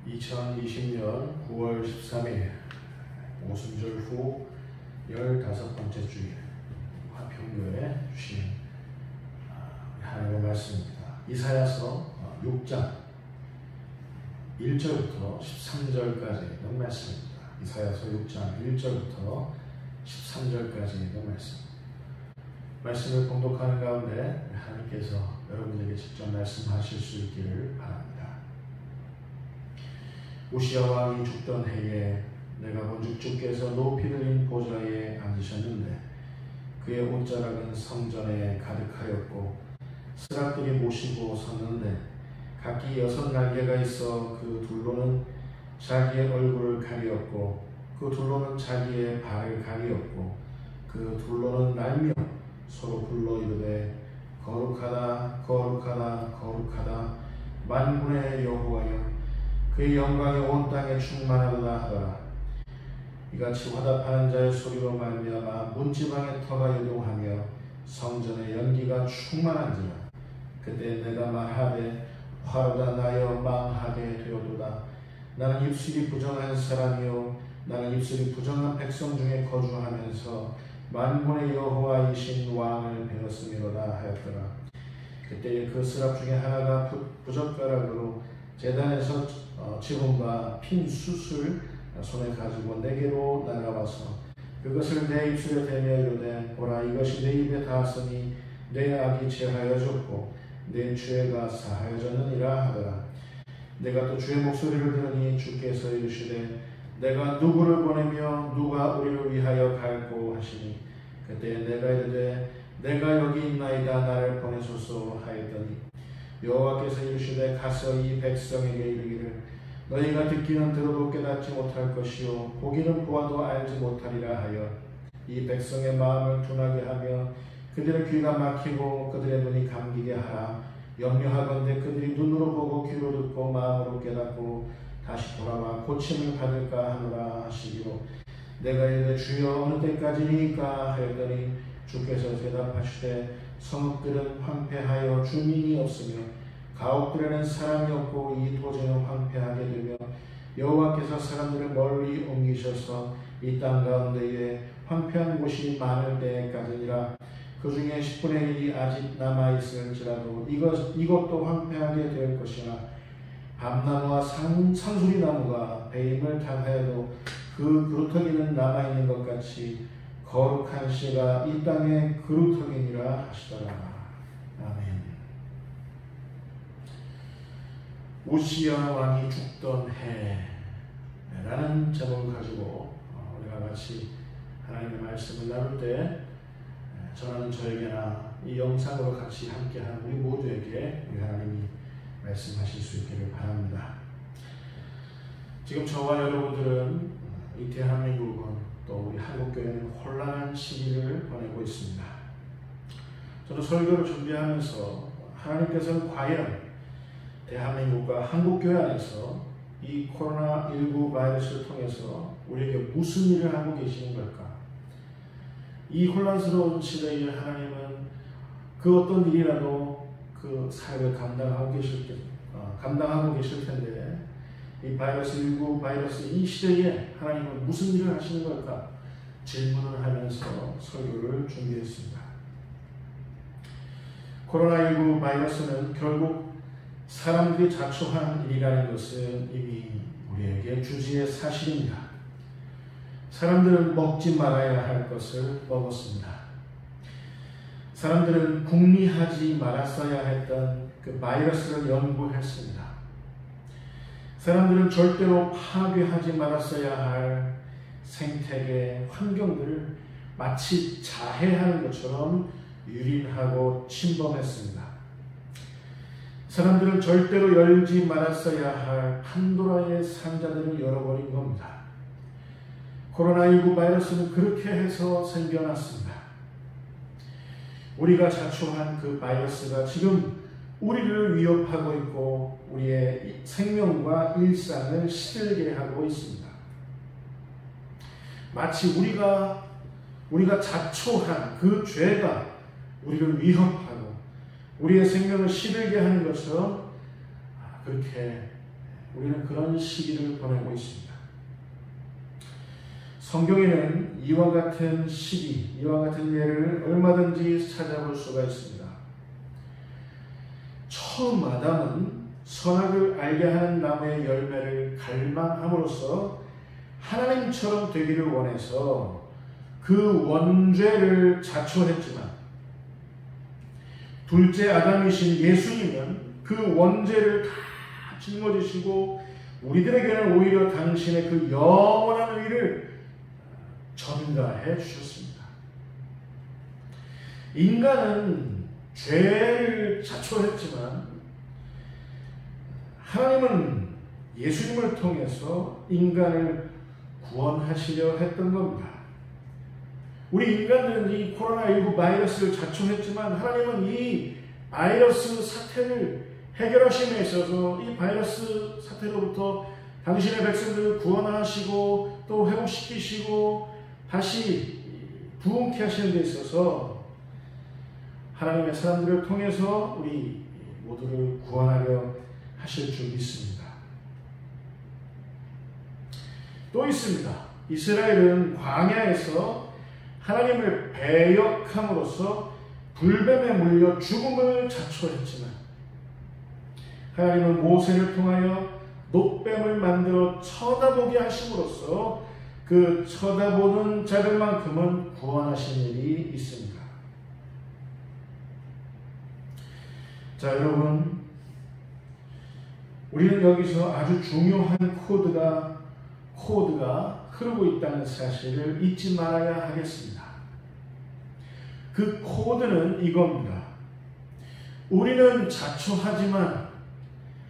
2020년 9월 13일 오순절 후 15번째 주일 화평교회 주신 하나님의 말씀입니다. 이사야서 6장 1절부터 13절까지 있는 말씀입니다. 이사야서 6장 1절부터 13절까지 있는 말씀을 봉독하는 가운데 하나님께서 여러분에게 직접 말씀하실 수 있기를 바랍니다. 우시야 왕이 죽던 해에 내가 본즉 주께서 높이 들린 보좌에 앉으셨는데 그의 옷자락은 성전에 가득하였고 스락들이 모시고 섰는데 각기 6날개가 있어 그 둘로는 자기의 얼굴을 가리었고 그 둘로는 자기의 발을 가리었고 그 둘로는 날며 서로 불러 이르되 거룩하다 거룩하다 거룩하다 만군의 여호와여 그의 영광이 온 땅에 충만하도다 하더라. 이같이 화답하는 자의 소리로 말미암아 문지방의 터가 요동하며 성전의 연기가 충만한지라. 그때 내가 말하되 화로다 나여 망하게 되어도다. 나는 입술이 부정한 사람이요 나는 입술이 부정한 백성 중에 거주하면서 만군의 여호와이신 왕을 배웠음이로다 하였더라. 그때 그 스랍 중에 하나가 부젓가락으로 제단에서 지붕과 핀 숯을 손에 가지고 내게로 날아와서 그것을 내 입술에 대며 이르되 보라 이것이 내 입에 닿았으니 내 악이 제하여졌고 내 죄가 사하여졌느니라 하더라. 내가 또 주의 목소리를 들으니 주께서 이르시되 내가 누구를 보내며 누가 우리를 위하여 갈고 하시니 그때 내가 이르되 내가 여기 있나이다 나를 보내소서 하였더니 여호와께서 이르시되 가서 이 백성에게 이르기를 너희가 듣기는 들어도 깨닫지 못할 것이요 보기는 보아도 알지 못하리라 하여 이 백성의 마음을 둔하게 하며 그들의 귀가 막히고 그들의 눈이 감기게 하라. 염려하건대 그들이 눈으로 보고 귀로 듣고 마음으로 깨닫고 다시 돌아와 고침을 받을까 하노라 하시기로 내가 이르되 주여 어느 때까지니까 하였더니 주께서 대답하시되 성읍들은 황폐하여 주민이 없으며 가옥들에는 사람이 없고 이 토지는 황폐하게 되며 여호와께서 사람들을 멀리 옮기셔서 이 땅 가운데에 황폐한 곳이 많을 때까지니라. 그 중에 10분의 1이 아직 남아있을지라도 이것도 황폐하게 될 것이나 밤나무와 상수리나무가 배임을 당하여도 그 그루터기는 남아있는 것 같이 거룩한 씨가 이 땅의 그루터기니라 하시더라. 아멘. 우시야 왕이 죽던 해라는 제목을 가지고 우리가 같이 하나님의 말씀을 나눌 때 저는 저에게나 이 영상으로 같이 함께하는 우리 모두에게 우리 하나님이 말씀하실 수 있기를 바랍니다. 지금 저와 여러분들은 이 대한민국은 또 우리 한국교회는 혼란한 시기를 보내고 있습니다. 저는 설교를 준비하면서 하나님께서는 과연 대한민국과 한국교회 안에서 이 코로나19 바이러스를 통해서 우리에게 무슨 일을 하고 계시는 걸까? 이 혼란스러운 시대에 하나님은 그 어떤 일이라도 그 사역을 감당하고 계실 텐데 이 바이러스19 바이러스 이 시대에 하나님은 무슨 일을 하시는 걸까? 질문을 하면서 설교를 준비했습니다. 코로나19 바이러스는 결국 사람들이 자초한 일이라는 것은 이미 우리에게 주지의 사실입니다. 사람들은 먹지 말아야 할 것을 먹었습니다. 사람들은 궁리하지 말았어야 했던 그 바이러스를 연구했습니다. 사람들은 절대로 파괴하지 말았어야 할 생태계 환경들을 마치 자해하는 것처럼 유린하고 침범했습니다. 사람들은 절대로 열지 말았어야 할 판도라의 상자들을 열어버린 겁니다. 코로나19 바이러스는 그렇게 해서 생겨났습니다. 우리가 자초한 그 바이러스가 지금 우리를 위협하고 있고 우리의 생명과 일상을 시들게 하고 있습니다. 마치 우리가 자초한 그 죄가 우리를 위협하고 우리의 생명을 시들게 하는 것처럼 그렇게 우리는 그런 시기를 보내고 있습니다. 성경에는 이와 같은 시기, 이와 같은 예를 얼마든지 찾아볼 수가 있습니다. 처음 아담은 선악을 알게 하는 나무의 열매를 갈망함으로써 하나님처럼 되기를 원해서 그 원죄를 자초했지만, 둘째 아담이신 예수님은 그 원죄를 다 짊어지시고 우리들에게는 오히려 당신의 그 영원한 의를 전가해 주셨습니다. 인간은 죄를 자초했지만 하나님은 예수님을 통해서 인간을 구원하시려 했던 겁니다. 우리 인간들은 이 코로나19 바이러스를 자초했지만 하나님은 이 바이러스 사태를 해결하심에 있어서 이 바이러스 사태로부터 당신의 백성들을 구원하시고 또 회복시키시고 다시 부흥케 하시는 데 있어서 하나님의 사람들을 통해서 우리 모두를 구원하려 하실 줄 믿습니다. 또 있습니다. 이스라엘은 광야에서 하나님을 배역함으로써 불뱀에 물려 죽음을 자초했지만 하나님은 모세를 통하여 놋뱀을 만들어 쳐다보게 하심으로써 그 쳐다보는 자들만큼은 구원하신 일이 있습니다. 자, 여러분, 우리는 여기서 아주 중요한 코드가 흐르고 있다는 사실을 잊지 말아야 하겠습니다. 그 코드는 이겁니다. 우리는 자초하지만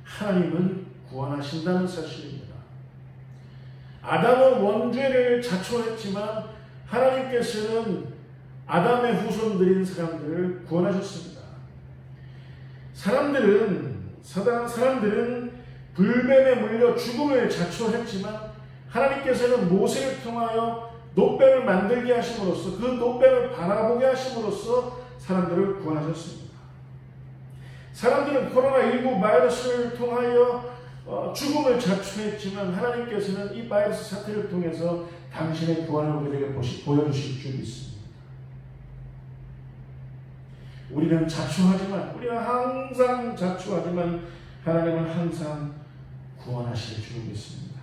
하나님은 구원하신다는 사실입니다. 아담은 원죄를 자초했지만 하나님께서는 아담의 후손들인 사람들을 구원하셨습니다. 사람들은 불뱀에 물려 죽음을 자초했지만 하나님께서는 모세를 통하여 놋뱀을 만들게 하심으로써 그 놋뱀을 바라보게 하심으로써 사람들을 구원하셨습니다. 사람들은 코로나19 바이러스를 통하여 죽음을 자초했지만 하나님께서는 이 바이러스 사태를 통해서 당신의 구원을 우리에게 보여주실 줄 믿습니다. 우리는 항상 자초하지만 하나님은 항상 구원하실 줄 믿습니다.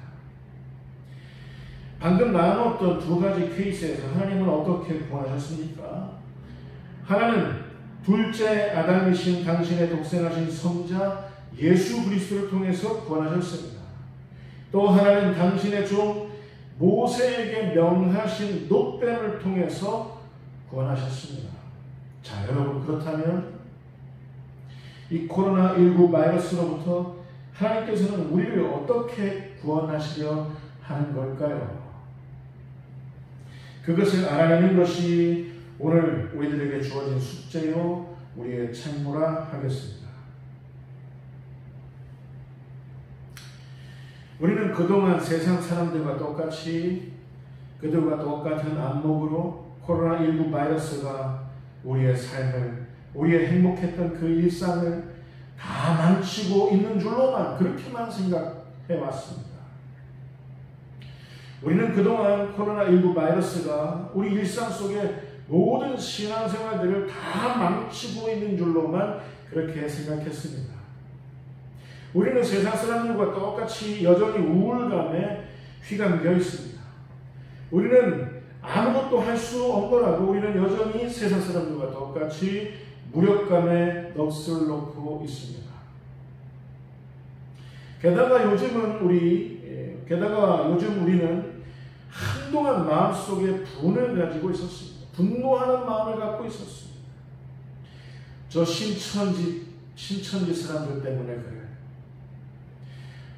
방금 나눴던 두 가지 케이스에서 하나님은 어떻게 구원하셨습니까? 하나는 둘째 아담이신 당신의 독생하신 성자 예수 그리스도를 통해서 구원하셨습니다. 또 하나는 당신의 종 모세에게 명하신 놋뱀을 통해서 구원하셨습니다. 자, 여러분, 그렇다면 이 코로나19 바이러스로부터 하나님께서는 우리를 어떻게 구원하시려 하는 걸까요? 그것을 알아내는 것이 오늘 우리들에게 주어진 숙제요, 우리의 책무라 하겠습니다. 우리는 그동안 세상 사람들과 똑같이 그들과 똑같은 안목으로 코로나19 바이러스가 우리의 삶을, 우리의 행복했던 그 일상을 다 망치고 있는 줄로만 그렇게만 생각해 왔습니다. 우리는 그동안 코로나19 바이러스가 우리 일상 속에 모든 신앙생활들을 다 망치고 있는 줄로만 그렇게 생각했습니다. 우리는 세상 사람들과 똑같이 여전히 우울감에 휘감겨 있습니다. 우리는 아무것도 할 수 없더라도 우리는 여전히 세상 사람들과 똑같이 무력감에 넋을 놓고 있습니다. 게다가 요즘 우리는 한동안 마음속에 분을 가지고 있었습니다. 분노하는 마음을 갖고 있었습니다. 저 신천지 사람들 때문에 그래.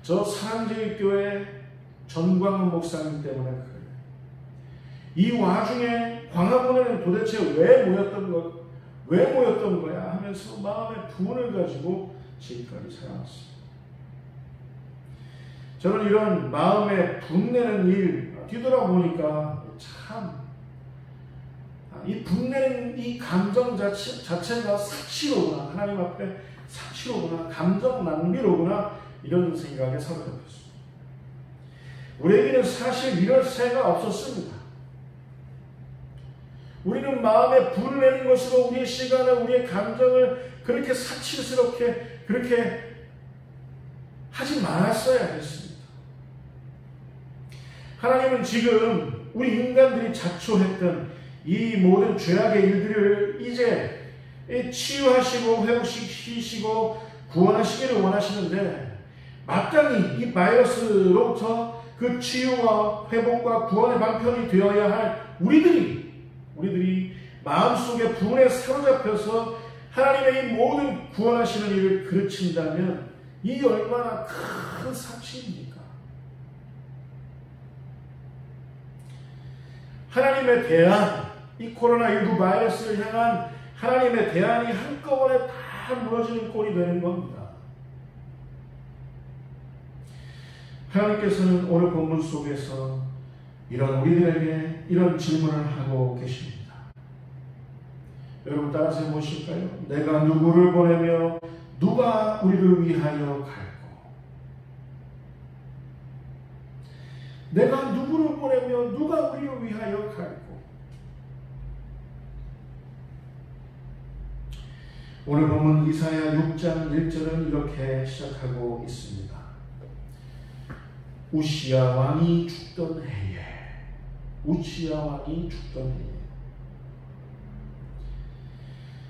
저 사랑제일교회 전광훈 목사님 때문에 그래. 이 와중에 광화문에는 도대체 왜 모였던 거야 하면서 마음의 분을 가지고 지금까지 살아왔습니다. 저는 이런 마음에 분내는 일 뒤돌아보니까 참 이 분내는 이 감정 자체가 사치로구나, 하나님 앞에 사치로구나, 감정 낭비로구나 이런 생각에 사로잡혔습니다. 우리에게는 사실 이럴 새가 없었습니다. 우리는 마음에 불을 내는 것으로 우리의 시간을, 우리의 감정을 그렇게 사치스럽게 그렇게 하지 말았어야 했습니다. 하나님은 지금 우리 인간들이 자초했던 이 모든 죄악의 일들을 이제 치유하시고 회복시키시고 구원하시기를 원하시는데, 마땅히 이 바이러스로부터 그 치유와 회복과 구원의 방편이 되어야 할 우리들이 마음속에 분에 사로잡혀서 하나님의 이 모든 구원하시는 일을 그르친다면 이 얼마나 큰 사치입니까? 하나님의 대안, 이 코로나19 바이러스를 향한 하나님의 대안이 한꺼번에 다 무너지는 꼴이 되는 겁니다. 하나님께서는 오늘 본문 속에서 이런 우리들에게 이런 질문을 하고 계십니다. 여러분 따라서 해보실까요? 내가 누구를 보내며 누가 우리를 위하여 갈고? 내가 누구를 보내며 누가 우리를 위하여 갈고? 오늘 본문 이사야 6장 1절은 이렇게 시작하고 있습니다. 우시야 왕이 죽던 해에, 우시야 왕이 죽던 해에,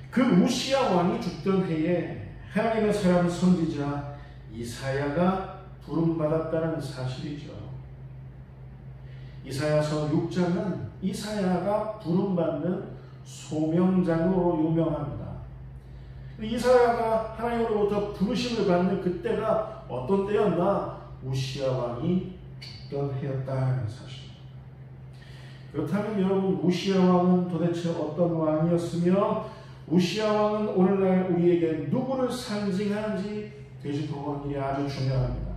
그 우시야 왕이 죽던 해에 하나님의 사람 선지자 이사야가 부름받았다는 사실이죠. 이사야서 6장은 이사야가 부름받는 소명장으로 유명합니다. 이사야가 하나님으로부터 부르심을 받는 그때가 어떤 때였나? 우시야 왕이 죽던 해였다는 사실. 그렇다면 여러분, 우시야 왕은 도대체 어떤 왕이었으며 우시야 왕은 오늘날 우리에게 누구를 상징하는지 되짚어보는 일이 아주 중요합니다.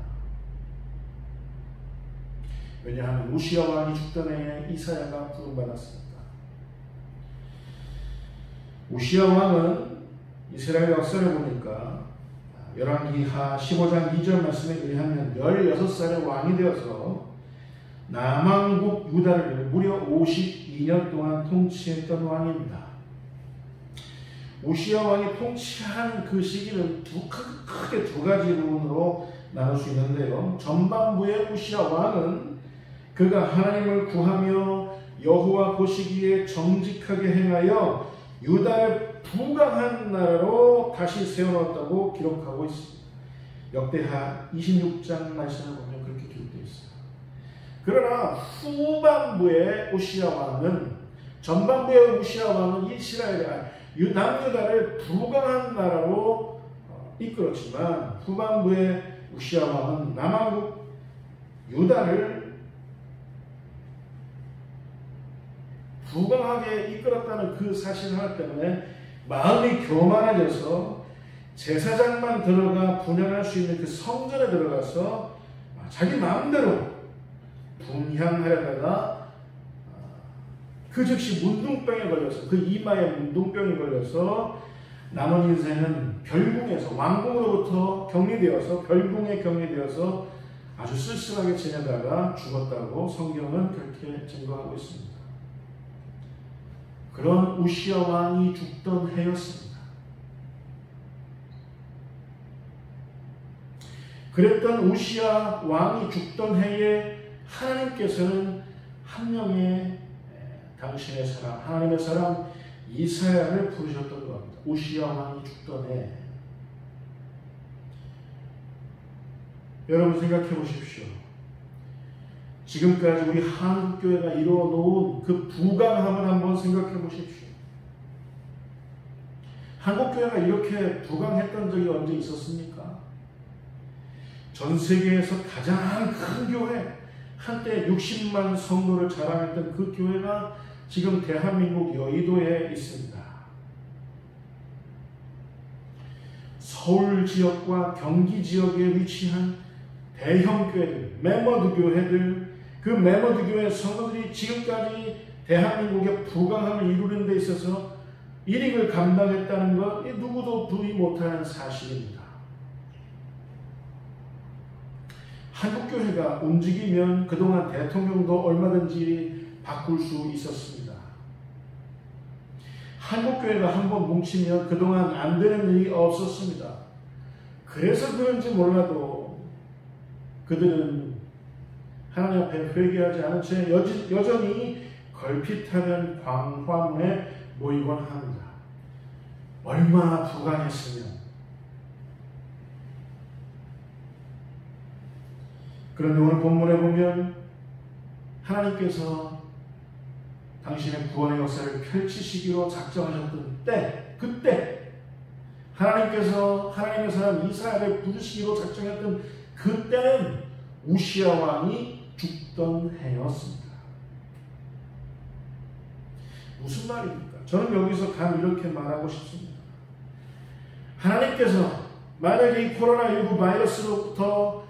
왜냐하면 우시야 왕이 죽던 해에 이사야가 부름받았습니다. 우시야 왕은 이스라엘 역사를 보니까 열왕기하 15장 2절 말씀에 의하면 16살의 왕이 되어서 남왕국 유다를 무려 52년 동안 통치했던 왕입니다. 우시야 왕이 통치한 그 시기는 크게 두 가지 부분으로 나눌 수 있는데요. 전반부의 우시야 왕은 그가 하나님을 구하며 여호와 보시기에 정직하게 행하여 유다를 부강한 나라로 다시 세워놓았다고 기록하고 있습니다. 역대하 26장 말씀을 보면 그렇게 기록되어 있습니다. 그러나 후반부의 우시야 왕은, 전반부의 우시야 왕은 남유다를 부강한 나라로 이끌었지만 후반부의 우시야 왕은 남왕국 유다를 부강하게 이끌었다는 그 사실 하나 때문에 마음이 교만해져서 제사장만 들어가 분향할 수 있는 그 성전에 들어가서 자기 마음대로 분향하려다가 그 즉시 문둥병에 걸려서, 그 이마에 문둥병이 걸려서 남은 인생은 별궁에서, 왕궁으로부터 격리되어서 별궁에 격리되어서 아주 쓸쓸하게 지내다가 죽었다고 성경은 그렇게 증거하고 있습니다. 그런 우시야 왕이 죽던 해였습니다. 그랬던 우시야 왕이 죽던 해에 하나님께서는 한 명의 당신의 사람, 하나님의 사람 이사야를 부르셨던 겁니다. 우시야 왕이 죽던 해. 여러분 생각해 보십시오. 지금까지 우리 한국교회가 이루어놓은 그 부강함을 한번 생각해 보십시오. 한국교회가 이렇게 부강했던 적이 언제 있었습니까? 전 세계에서 가장 큰 교회, 한때 60만 성도를 자랑했던 그 교회가 지금 대한민국 여의도에 있습니다. 서울 지역과 경기 지역에 위치한 대형 교회들, 메머드 교회들, 그 메머드 교회 성도들이 지금까지 대한민국의 부강함을 이루는 데 있어서 일익을 감당했다는 것, 누구도 부인 못하는 사실입니다. 한국교회가 움직이면 그동안 대통령도 얼마든지 바꿀 수 있었습니다. 한국교회가 한번 뭉치면 그동안 안 되는 일이 없었습니다. 그래서 그런지 몰라도 그들은 하나님 앞에 회개하지 않은 채 여전히 걸핏하면 광화문에 모이곤 합니다. 얼마나 불안했으면. 그런데 오늘 본문에 보면 하나님께서 당신의 구원의 역사를 펼치시기로 작정하셨던 때, 그때 하나님께서 하나님의 사람 이사야를 부르시기로 작정했던 그때는 우시야 왕이 죽던 해였습니다. 무슨 말입니까? 저는 여기서 단 이렇게 말하고 싶습니다. 하나님께서 만약에 이 코로나19 바이러스로부터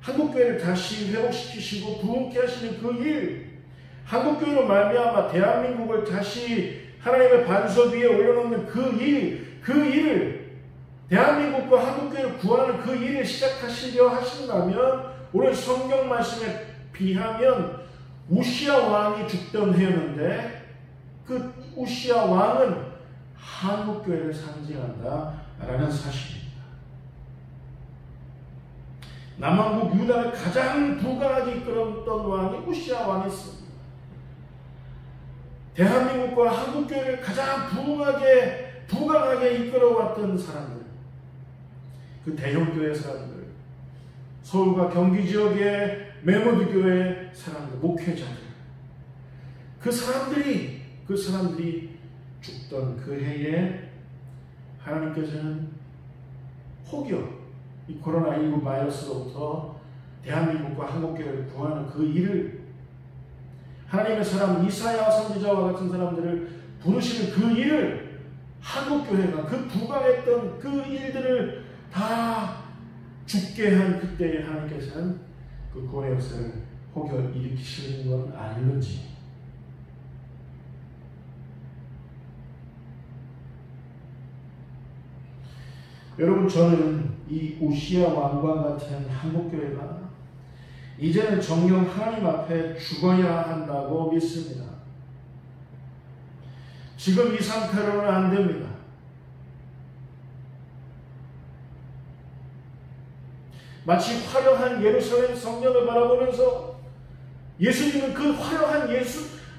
한국교회를 다시 회복시키시고 부흥케 하시는 그 일, 한국교회로 말미암아 대한민국을 다시 하나님의 반석 위에 올려놓는 그 일을 대한민국과 한국교회를 구하는 그 일을 시작하시려 하신다면 오늘 성경 말씀에 비하면 우시야 왕이 죽던 해였는데 그 우시야 왕은 한국교회를 상징한다라는 사실입니다. 남왕국 유다를 가장 부강하게 이끌었던 왕이 우시야 왕이었습니다. 대한민국과 한국교회를 가장 부강하게 이끌어왔던 사람들, 그 대형교회 사람들, 서울과 경기 지역의 메모드 교회 사람들, 목회자들, 그 사람들이 죽던 그 해에 하나님께서는 혹여 이 코로나19 바이러스로부터 대한민국과 한국교회를 구하는 그 일을 하나님의 사람 이사야 선지자와 같은 사람들을 부르시는 그 일을 한국교회가 그 부강했던 그 일들을 다 죽게 한 그때에 하나님께서는 그 구원의 역사를 혹여 일으키시는 건 아닌지. 여러분, 저는 이 우시야 왕과 같은 한국교회가 이제는 정녕 하나님 앞에 죽어야 한다고 믿습니다. 지금 이 상태로는 안 됩니다. 마치 화려한 예루살렘 성전을 바라보면서 예수님은 그 화려한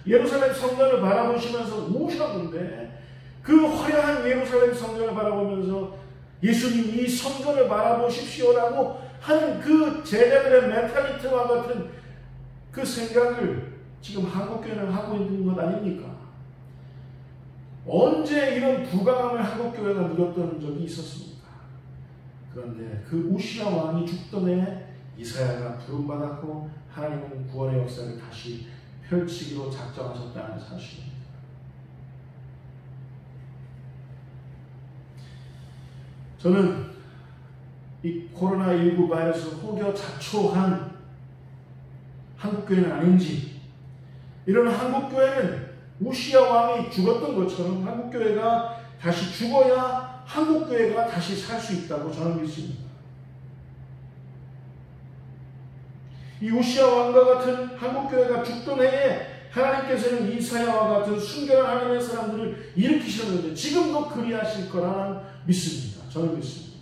예루살렘 성전을 바라보시면서 우셨는데 그 화려한 예루살렘 성전을 바라보면서 예수님 이 성전을 바라보십시오라고 하는 그 제자들의 멘탈리티와 같은 그 생각을 지금 한국교회는 하고 있는 것 아닙니까? 언제 이런 부강함을 한국교회가 누렸던 적이 있었습니까? 그런데 그 우시야 왕이 죽던 해 이사야가 부름받았고 하나님은 구원의 역사를 다시 펼치기로 작정하셨다는 사실입니다. 저는 이 코로나19 바이러스 혹여 자초한 한국교회는 아닌지, 이런 한국교회는 우시야 왕이 죽었던 것처럼 한국교회가 다시 죽어야 한국교회가 다시 살 수 있다고 저는 믿습니다. 이 우시야 왕과 같은 한국교회가 죽던 해에 하나님께서는 이사야와 같은 순결한 하나님의 사람들을 일으키셨는데 지금도 그리하실 거라 믿습니다. 저는 믿습니다.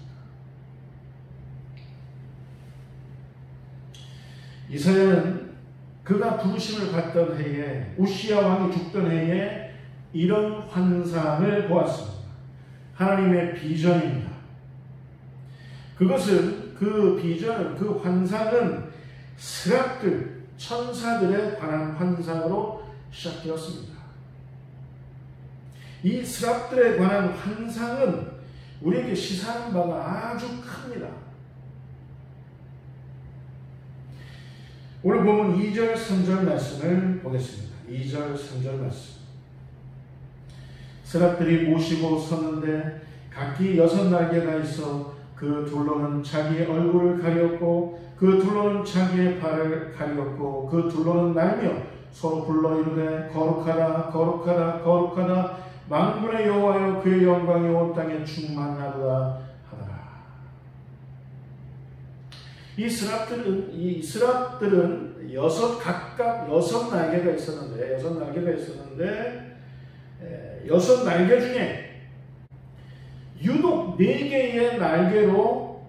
이사야는 그가 부르심을 받던 해에, 우시야 왕이 죽던 해에 이런 환상을 보았습니다. 하나님의 비전입니다. 그 환상은 스랍들, 천사들에 관한 환상으로 시작되었습니다. 이 스랍들에 관한 환상은 우리에게 시사하는 바가 아주 큽니다. 오늘 보면 2절, 3절 말씀을 보겠습니다. 2절, 3절 말씀. 스랍들이 모시고 섰는데 각기 6날개가 있어 그 둘로는 자기의 얼굴을 가리었고 그 둘로는 자기의 발을 가리었고 그 둘로는 날며 서로 불러 이르되 거룩하다 거룩하다 거룩하다 만군의 여호와여 그의 영광이 온 땅에 충만하도다 하더라. 이 스랍들은 각각 6날개가 있었는데, 6날개 중에 유독 4개의 날개로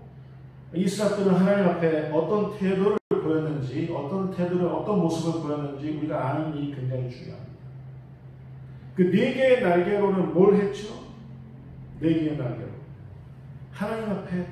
이 스랍들은 하나님 앞에 어떤 태도를 보였는지, 어떤 모습을 보였는지 우리가 아는 일이 굉장히 중요합니다. 그 4개의 날개로는 뭘 했죠? 4개의 날개로 하나님 앞에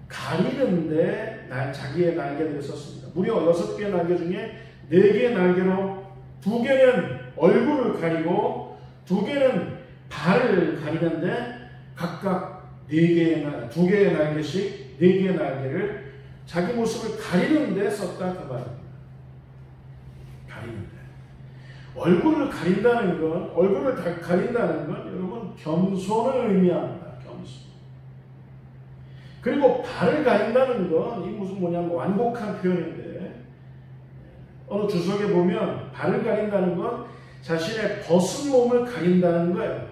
가리는데 자기의 날개를 썼습니다. 무려 6개의 날개 중에 4개의 날개로 2개는 얼굴을 가리고 2개는 발을 가리는데 각각 2개의 날개씩 4개의 날개를 자기 모습을 가리는데 썼다 그 말입니다. 가리는데. 얼굴을 가린다는 건 여러분 겸손을 의미합니다. 겸손. 그리고 발을 가린다는 건 이 무슨 뭐냐면 완곡한 표현인데, 어느 주석에 보면 발을 가린다는 건 자신의 벗은 몸을 가린다는 거예요.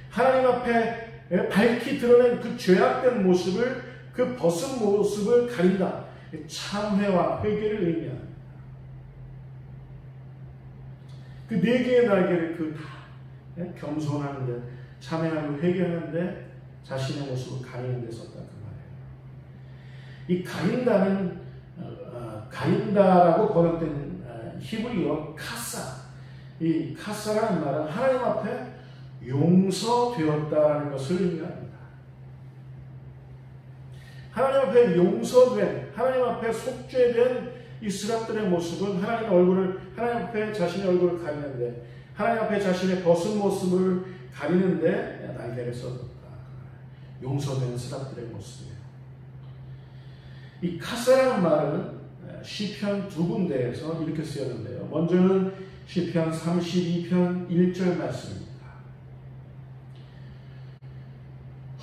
하나님 앞에 밝히 드러낸 그 죄악된 모습을, 그 벗은 모습을 가린다. 참회와 회개를 의미합니다. 그 4개의 날개를 겸손하는데, 참회하고 회개하는데 자신의 모습을 가리는 데 썼다 그 말이에요. 이 가린다라고 번역된 히브리어 카사, 이 카사라는 말은 하나님 앞에 용서되었다는 것을 의미합니다. 하나님 앞에 용서된, 하나님 앞에 속죄된 이 스랍들의 모습은 하나님 앞에 자신의 얼굴을 가리는데, 하나님 앞에 자신의 벗은 모습을 가리는데 날개를 써뒀다. 용서된 스랍들의 모습이에요. 이 카사라는 말은 시편 2군데에서 이렇게 쓰였는데요. 먼저는 시편 32편 1절 말씀입니다.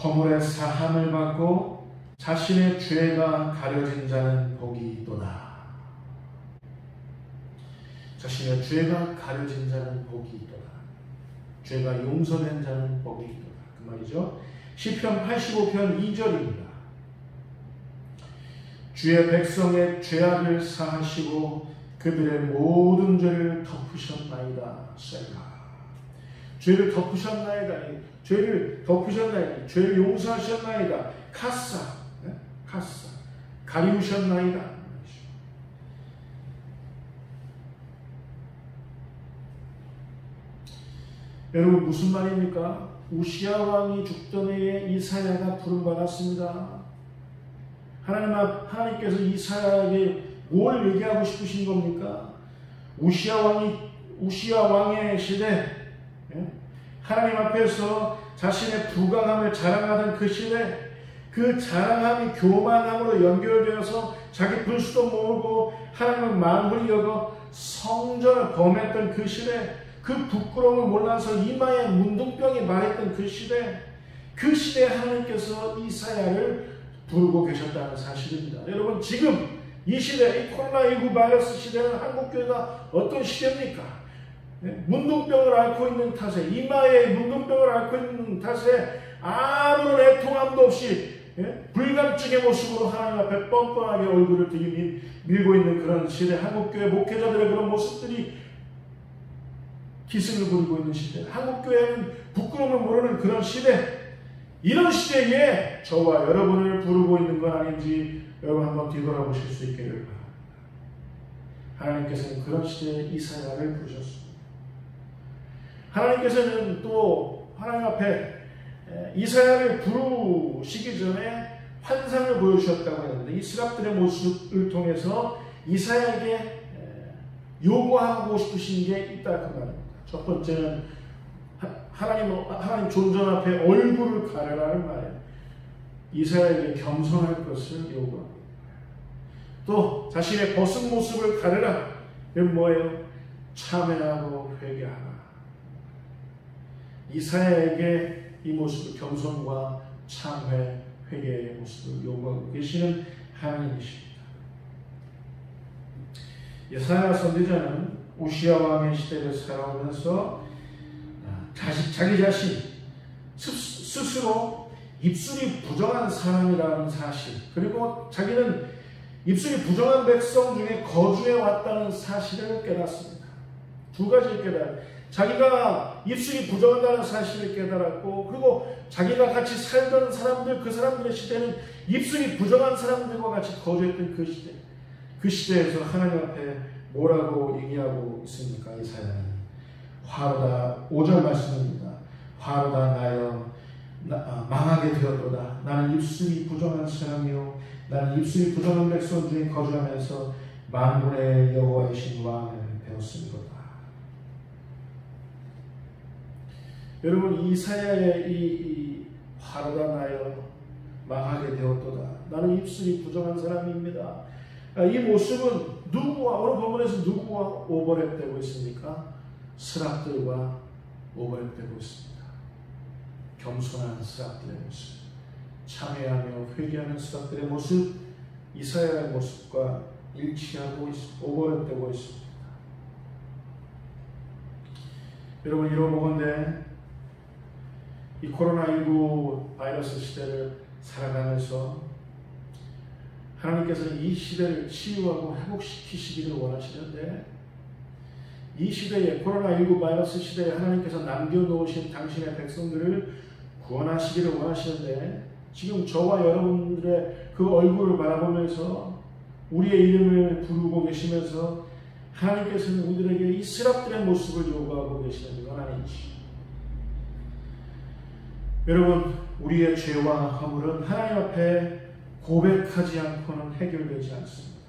허물의 사함을 받고 자신의 죄가 가려진 자는 복이 있도다. 자신의 죄가 가려진 자는 복이 있도다. 죄가 용서된 자는 복이 있도다. 그 말이죠. 시편 85편 2절입니다. 주의 백성의 죄악을 사하시고 그들의 모든 죄를 덮으셨나이다. 셀라. 죄를 덮으셨나이다. 죄를 용서하셨나이다. 카사. 가리우셨나이다. 여러분 무슨 말입니까? 우시야 왕이 죽던 해에 이사야가 부름받았습니다. 하나님께서 이사야에게 뭘 얘기하고 싶으신 겁니까? 우시야 왕의 시대, 하나님 앞에서 자신의 부강함을 자랑하던 그 시대, 그 자랑함이 교만함으로 연결되어서 자기 불수도 모르고 하나님을 만물이 여겨 성전을 범했던 그 시대, 그 부끄러움을 몰라서 이마에 문둥병이 말했던 그 시대에 하나님께서 이사야를 부르고 계셨다는 사실입니다. 여러분 지금 이 시대, 이 코로나19 바이러스 시대는 한국교회가 어떤 시대입니까? 문둥병을 앓고 있는 탓에, 이마에 문둥병을 앓고 있는 탓에 아무런 애통함도 없이 불감증의 모습으로 하나님 앞에 뻔뻔하게 얼굴을 밀고 있는 그런 시대, 한국교회 목회자들의 그런 모습들이 기승을 부리고 있는 시대, 한국교회는 부끄러움을 모르는 그런 시대, 이런 시대에 저와 여러분을 부르고 있는 건 아닌지 여러분 한번 뒤돌아보실 수 있기를 바랍니다. 하나님께서는 그런 시대에 이사야를 부르셨습니다. 하나님께서는 또 하나님 앞에 이사야를 부르시기 전에 환상을 보여주셨다고 했는데, 이 스랍들의 모습을 통해서 이사야에게 요구하고 싶으신 게 있다 그 말입니다. 첫 번째는 하나님 존전 앞에 얼굴을 가려라는 말이에요. 이사야에게 겸손할 것을 요구합니다. 또 자신의 벗은 모습을 가려라. 이건 뭐예요? 참회하고 회개하라. 이사야에게 이 모습을, 겸손과 참회, 회개의 모습을 요구하고 계시는 하나님이십니다. 예사야 선지자는 우시야 왕의 시대를 살아오면서 자기 자신 스스로 입술이 부정한 사람이라는 사실, 그리고 자기는 입술이 부정한 백성 중에 거주해 왔다는 사실을 깨닫습니다. 두 가지를 깨달아요. 자기가 입술이 부정한다는 사실을 깨달았고, 그리고 자기가 같이 살던 사람들, 그 사람들의 시대는 입술이 부정한 사람들과 같이 거주했던 그 시대, 그 시대에서 하나님 앞에 뭐라고 얘기하고 있습니까? 이사야는 화로다, 5절 말씀입니다. 화로다 나여 망하게 되었도다. 나는 입술이 부정한 사람이요 나는 입술이 부정한 백성 중에 거주하면서 만군의 여호와이신 왕을 배웠습니다. 여러분, 이사야의 이 화로다 나여 망하게 되었도다. 나는 입술이 부정한 사람입니다. 이 모습은 누구와, 오늘 본문에서 누구와 오버랩되고 있습니까? 스랍들과 오버랩되고 있습니다. 겸손한 스랍들의 모습, 참회하며 회개하는 스랍들의 모습, 이사야의 모습과 일치하고 오버랩되고 있습니다. 여러분, 이러보건대 이 코로나19 바이러스 시대를 살아가면서 하나님께서는 이 시대를 치유하고 회복시키시기를 원하시는데, 이 시대에, 코로나19 바이러스 시대에 하나님께서 남겨놓으신 당신의 백성들을 구원하시기를 원하시는데, 지금 저와 여러분들의 그 얼굴을 바라보면서 우리의 이름을 부르고 계시면서 하나님께서는 우리들에게 이 스랍들의 모습을 요구하고 계시는 건 아니지. 여러분, 우리의 죄와 허물은 하나님 앞에 고백하지 않고는 해결되지 않습니다.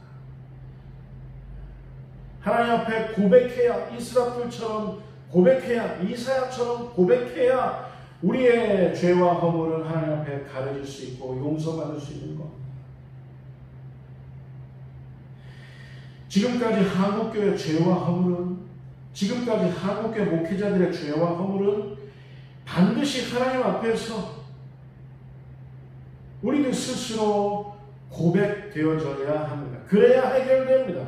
하나님 앞에 고백해야, 이 스랍들처럼 고백해야, 이사야처럼 고백해야 우리의 죄와 허물은 하나님 앞에 가려질 수 있고 용서받을 수 있는 겁니다. 지금까지 한국교회 죄와 허물은, 지금까지 한국교회 목회자들의 죄와 허물은 반드시 하나님 앞에서 우리들 스스로 고백되어져야 합니다. 그래야 해결됩니다.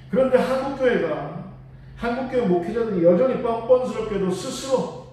그런데 한국교회 목회자들이 여전히 뻔뻔스럽게도 스스로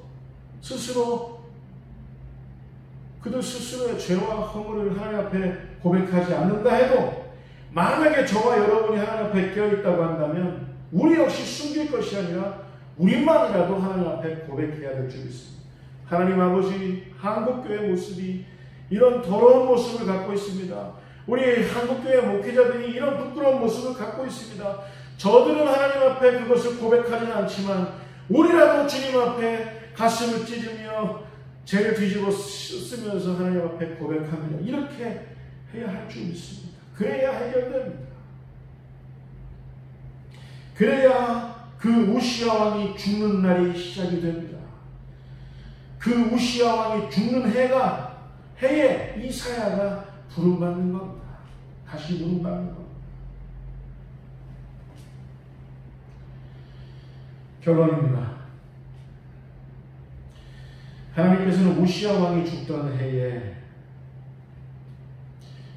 그들 스스로의 죄와 허물을 하나님 앞에 고백하지 않는다 해도, 만약에 저와 여러분이 하나님 앞에 껴있다고 한다면 우리 역시 숨길 것이 아니라 우리만이라도 하나님 앞에 고백해야 될 줄 믿습니다. 하나님 아버지, 한국교회 모습이 이런 더러운 모습을 갖고 있습니다. 우리 한국교회 목회자들이 이런 부끄러운 모습을 갖고 있습니다. 저들은 하나님 앞에 그것을 고백하지는 않지만 우리라도 주님 앞에 가슴을 찢으며 죄를 뒤집어 쓰면서 하나님 앞에 고백합니다. 이렇게 해야 할 줄 믿습니다. 그래야 해결됩니다. 그래야 그 우시야 왕이 죽는 날이 시작이 됩니다. 그 우시야 왕이 죽는 해에 이사야가 부름받는 겁니다. 다시 부름받는 겁니다. 결론입니다. 하나님께서는 우시야 왕이 죽던 해에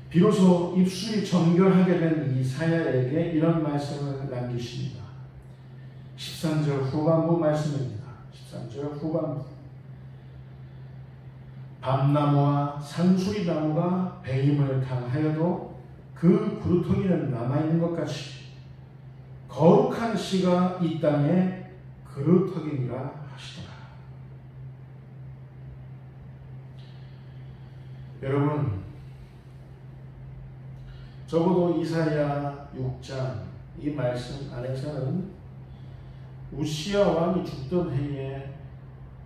비로소 입술이 정결하게 된 이사야에게 이런 말씀을 남기십니다. 13절 후반부 말씀입니다. 13절 후반부. 밤나무와 산수리나무가 배임을 당하여도 그 구루터기는 남아있는 것 같이 거룩한 씨가 이 땅에 그루터기니라 하시더라. 여러분, 적어도 이사야 6장 이 말씀 안에서는 우시야 왕이 죽던 해에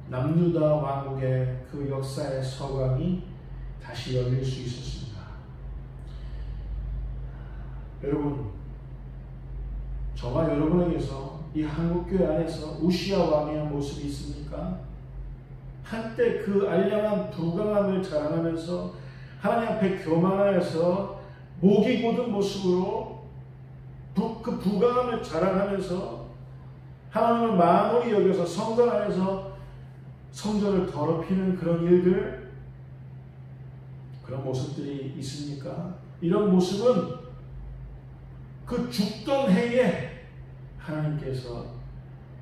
남유다 왕국의 그 역사의 서광이 다시 열릴 수 있었습니다. 여러분, 저와 여러분에게서 이 한국교회 안에서 우시야 왕의 모습이 있습니까? 한때 그 알량한 부강함을 자랑하면서 하나님 앞에 교만하여서 목이 곧은 모습으로 그 부강함을 자랑하면서 하나님을 만홀히 여겨서 성전 안에서 성전을 더럽히는 그런 일들, 그런 모습들이 있습니까? 이런 모습은 그 죽던 해에 하나님께서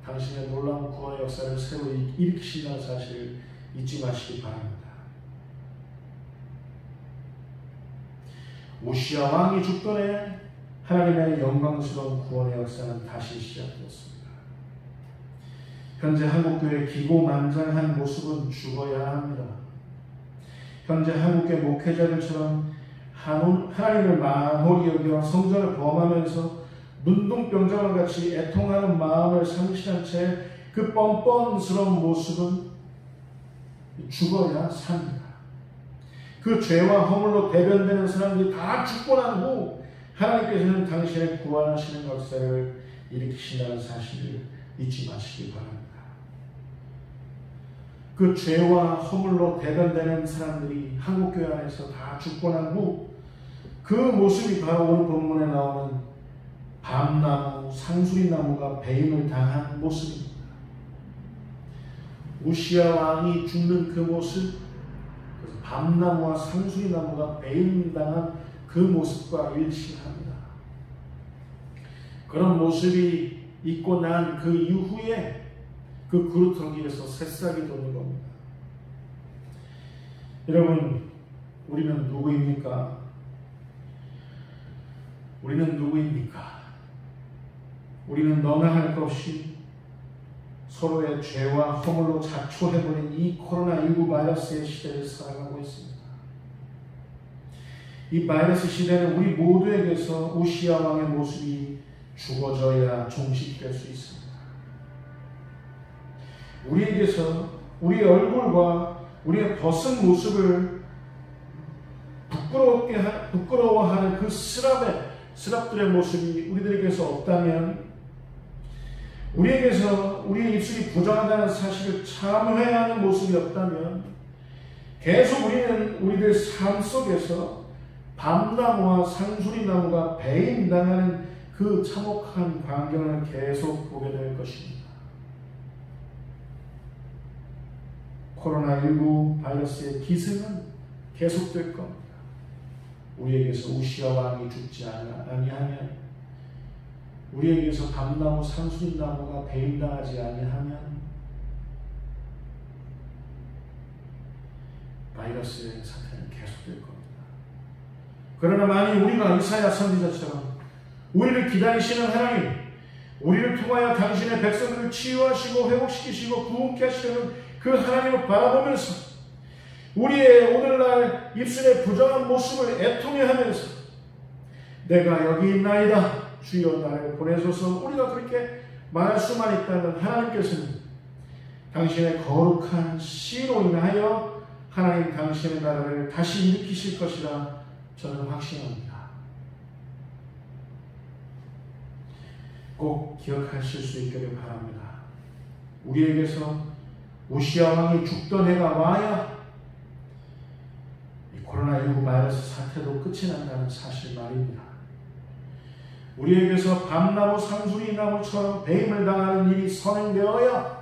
당신의 놀라운 구원의 역사를 새로 일으키시는 사실을 잊지 마시기 바랍니다. 우시야 왕이 죽던 해 하나님의 영광스러운 구원의 역사는 다시 시작되었습니다. 현재 한국교회의 기고만장한 모습은 죽어야 합니다. 현재 한국교회 목회자들처럼 하나님을 만홀히 여겨 성전을 범하면서 문둥병자와 같이 애통하는 마음을 상실한 채 그 뻔뻔스러운 모습은 죽어야 삽니다. 그 죄와 허물로 대변되는 사람들이 다 죽고 난 후 하나님께서는 당신의 구원하시는 역사를 일으키신다는 사실을 잊지 마시기 바랍니다. 그 죄와 허물로 대변되는 사람들이 한국교회 안에서 다 죽고 난 후 그 모습이 바로 오늘 본문에 나오는 밤나무, 상수리나무가 배임을 당한 모습입니다. 우시야 왕이 죽는 그 모습, 그래서 밤나무와 상수리나무가 배임당한 그 모습과 일치합니다. 그런 모습이 있고 난 그 이후에 그 그루터기에서 새싹이 돋는 겁니다. 여러분, 우리는 누구입니까? 우리는 누구입니까? 우리는 너나 할 것 없이 서로의 죄와 허물로 자초해버린 이 코로나19 바이러스의 시대를 살아가고 있습니다. 이 바이러스 시대는 우리 모두에게서 우시야 왕의 모습이 죽어져야 종식될 수 있습니다. 우리에게서 우리의 얼굴과 우리의 벗은 모습을 부끄러워하는 그 스랍들의 모습이 우리들에게서 없다면, 우리에게서 우리의 입술이 부정하다는 사실을 참회해야 하는 모습이 없다면, 계속 우리는 우리들 삶 속에서 밤나무와 상수리나무가 배임당하는 그 참혹한 광경을 계속 보게 될 것입니다. 코로나19 바이러스의 기승은 계속될 겁니다. 우리에게서 우시야 왕이 죽지 아니하면, 우리에게서 밤나무, 상수리나무가 배임당하지 아니하면 바이러스의 사태는 계속될 겁니다. 그러나 만일 우리가 이사야 선지자처럼 우리를 기다리시는 하나님, 우리를 통하여 당신의 백성들을 치유하시고 회복시키시고 구원케 하시려는 그 하나님을 바라보면서 우리의 오늘날 입술의 부정한 모습을 애통해하면서 내가 여기 있나이다, 주여 나를 보내소서, 우리가 그렇게 말할 수만 있다면 하나님께서는 당신의 거룩한 씨로 인하여 하나님 당신의 나라를 다시 일으키실 것이라 저는 확신합니다. 꼭 기억하실 수 있기를 바랍니다. 우리에게서 우시야 왕이 죽던 해가 와야 이 코로나19 바이러스 사태도 끝이 난다는 사실 말입니다. 우리에게서 밤나무, 상수리나무처럼 배임을 당하는 일이 선행되어야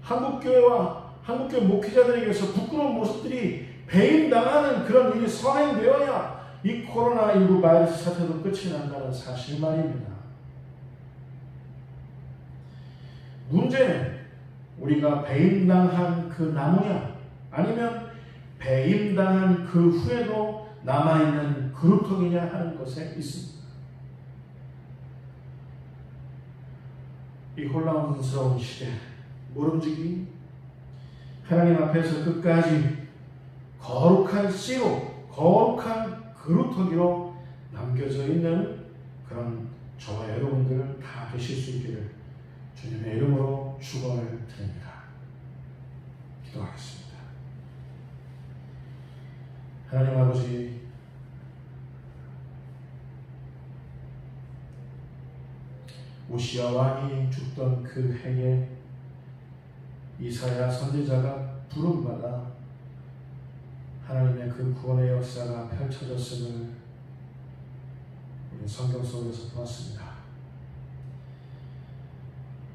한국교회와 한국교회 목회자들에게서 부끄러운 모습들이 배임당하는 그런 일이 선행되어야 이 코로나19 바이러스 사태도 끝이 난다는 사실 말입니다. 문제는 우리가 배임당한 그 나무냐, 아니면 배임당한 그 후에도 남아있는 그루터기냐 하는 것에 있습니다. 이 혼란스러운 시대, 모름지기 하나님 앞에서 끝까지 거룩한 씨로, 거룩한 그루터기로 남겨져 있는 그런 저와 여러분들 다 되실 수 있기를 주님의 이름으로 축원을 드립니다. 기도하겠습니다. 하나님 아버지, 우시야 왕이 죽던 그 해에 이사야 선지자가 부름받아 하나님의 그 구원의 역사가 펼쳐졌음을 우리 성경 속에서 보았습니다.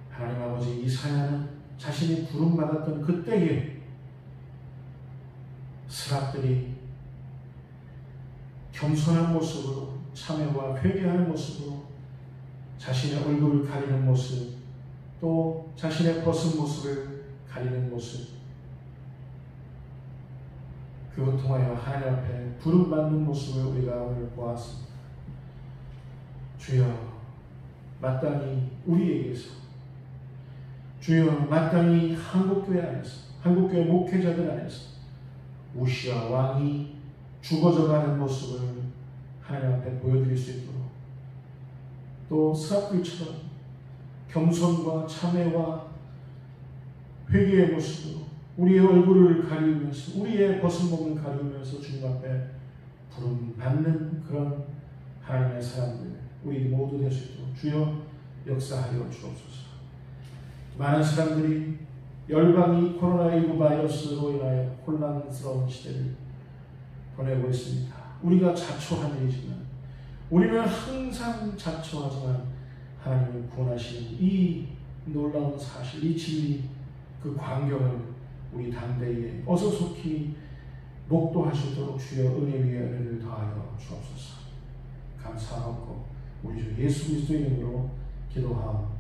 하나님 아버지, 이사야는 자신이 부름받았던 그때에 스랍들이 겸손한 모습으로, 참회와 회개하는 모습으로 자신의 얼굴을 가리는 모습, 또 자신의 벗은 모습을 가리는 모습, 그것 통하여 하나님 앞에 부름받는 모습을 우리가 오늘 보았습니다. 주여, 마땅히 우리에게서, 주여, 마땅히 한국교회 안에서, 한국교회 목회자들 안에서 우시아 왕이 죽어져가는 모습을 하나님 앞에 보여드릴 수 있도록, 또 스랍들처럼 겸손과 참회와 회개의 모습으로 우리의 얼굴을 가리우면서, 우리의 벗은 몸을 가리우면서 주님 앞에 부름받는 그런 하나님의 사람들 우리 모두 될 수 있도록 주여 역사하여 주옵소서. 많은 사람들이 열방이 코로나19 바이러스로 인하여 혼란스러운 시대를 보내고 있습니다. 우리가 자초한 일이지만, 우리는 항상 자초하지만 하나님을 구원하시는 이 놀라운 사실, 이 진리, 그 광경을 우리 당대에 어서 속히 목도할 수 있도록 주여 은혜 위에 은혜를 더하여 주옵소서. 감사하고 우리 주 예수 그리스도 이름으로 기도하옵나이다.